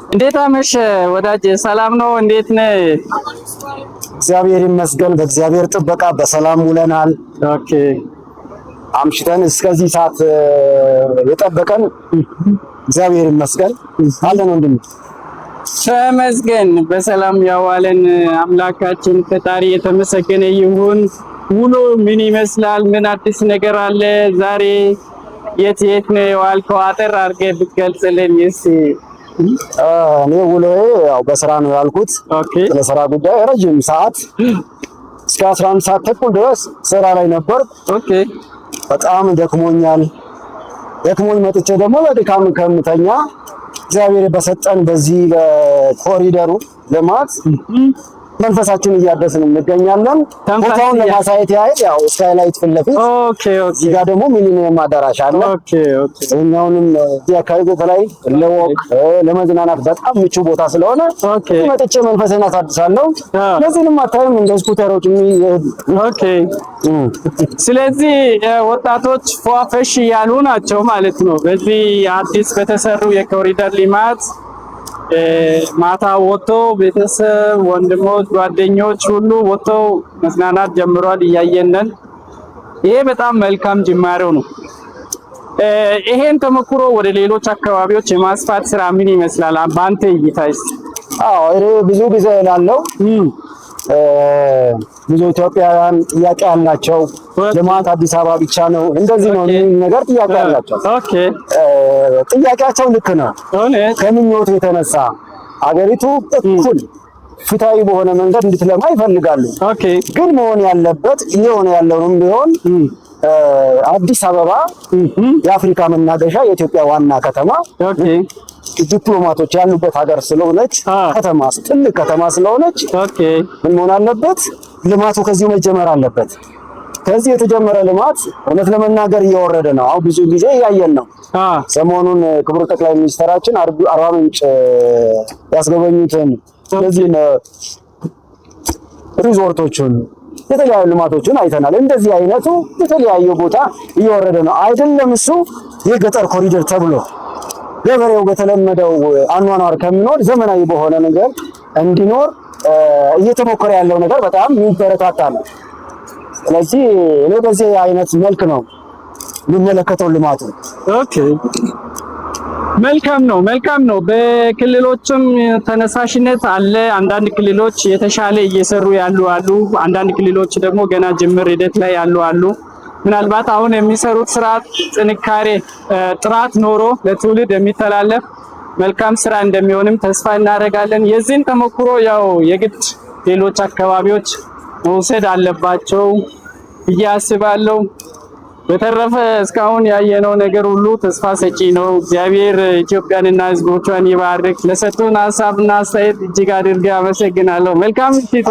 እንዴት አመሸ ወዳጄ? ሰላም ነው? እንዴት ነህ? እግዚአብሔር ይመስገን። በእግዚአብሔር ጥበቃ በሰላም ውለናል። ኦኬ። አምሽተን እስከዚህ ሰዓት የጠበቀን እግዚአብሔር ይመስገን አለን። ወንድም ተመስገን። በሰላም ያዋለን አምላካችን ፈጣሪ የተመሰገነ ይሁን። ውሎ ምን ይመስላል? ምን አዲስ ነገር አለ? ዛሬ የት ነው የዋልከው? አጠር አድርገህ ብትገልጽልን እስኪ። እኔ ውሎዬ ያው በስራ ነው ያልኩት። ኦኬ። ለስራ ጉዳይ ረጅም ሰዓት እስከ 11 ሰዓት ተኩል ድረስ ስራ ላይ ነበር። ኦኬ። በጣም ደክሞኛል። ደክሞኝ መጥቼ ደግሞ በድካም ከምተኛ እግዚአብሔር በሰጠን በዚህ በኮሪደሩ ልማት መንፈሳችን እያደስን እንገኛለን። ቦታውን ለማሳየት ያህል ያው ስካይላይት ፊት ለፊት ኦኬ። እዚህ ጋር ደግሞ ሚሊኒየም አዳራሽ አለ። ኦኬ። እኛውንም እዚህ አካባቢ በተለይ ለወቅ ለመዝናናት በጣም ምቹ ቦታ ስለሆነ መጥቼ መንፈሴን አሳድሳለሁ። ለዚህንም አታይም እንደ ስኩተሮች ኦኬ። ስለዚህ ወጣቶች ፏፈሽ ያሉ ናቸው ማለት ነው። በዚህ አዲስ በተሰሩ የኮሪደር ልማት ማታ ወጥቶ ቤተሰብ፣ ወንድሞች፣ ጓደኞች ሁሉ ወጥቶ መዝናናት ጀምሯል። እያየነን ይሄ በጣም መልካም ጅማሬው ነው። ይሄን ተሞክሮ ወደ ሌሎች አካባቢዎች የማስፋት ስራ ምን ይመስላል በአንተ እይታስ? ብዙ ጊዜ እላለሁ ብዙ ኢትዮጵያውያን ጥያቄ ያላቸው ልማት አዲስ አበባ ብቻ ነው እንደዚህ ነው ነገር ጥያቄ ያላቸው። ኦኬ። ጥያቄያቸው ልክ ነው። ከምኞቱ የተነሳ አገሪቱ እኩል ፍትሃዊ በሆነ መንገድ እንድትለማ ይፈልጋሉ። ኦኬ። ግን መሆን ያለበት እየሆነ ያለውም ቢሆን አዲስ አበባ የአፍሪካ መናገሻ የኢትዮጵያ ዋና ከተማ ዲፕሎማቶች ያሉበት ሀገር ስለሆነች ከተማ ትልቅ ከተማ ስለሆነች ምን መሆን አለበት? ልማቱ ከዚሁ መጀመር አለበት። ከዚህ የተጀመረ ልማት እውነት ለመናገር እየወረደ ነው። አሁን ብዙ ጊዜ እያየን ነው። ሰሞኑን ክቡር ጠቅላይ ሚኒስትራችን አርባ ምንጭ ያስጎበኙትን ስለዚህ ሪዞርቶችን የተለያዩ ልማቶችን አይተናል። እንደዚህ አይነቱ የተለያዩ ቦታ እየወረደ ነው። አይደለም እሱ የገጠር ኮሪደር ተብሎ ገበሬው በተለመደው አኗኗር ከሚኖር ዘመናዊ በሆነ ነገር እንዲኖር እየተሞከረ ያለው ነገር በጣም የሚበረታታ ነው። ስለዚህ እኔ በዚህ አይነት መልክ ነው የሚመለከተው ልማቱ። ኦኬ። መልካም ነው። በክልሎችም ተነሳሽነት አለ። አንዳንድ ክልሎች የተሻለ እየሰሩ ያሉ አሉ። አንዳንድ ክልሎች ደግሞ ገና ጅምር ሂደት ላይ ያሉ አሉ። ምናልባት አሁን የሚሰሩት ስራ ጥንካሬ፣ ጥራት ኖሮ ለትውልድ የሚተላለፍ መልካም ስራ እንደሚሆንም ተስፋ እናደርጋለን። የዚህን ተሞክሮ ያው የግድ ሌሎች አካባቢዎች መውሰድ አለባቸው ብዬ አስባለሁ። በተረፈ እስካሁን ያየነው ነገር ሁሉ ተስፋ ሰጪ ነው። እግዚአብሔር ኢትዮጵያንና ሕዝቦቿን ይባርክ። ለሰጡን ሀሳብና አስተያየት እጅግ አድርጌ አመሰግናለሁ። መልካም ምሽት።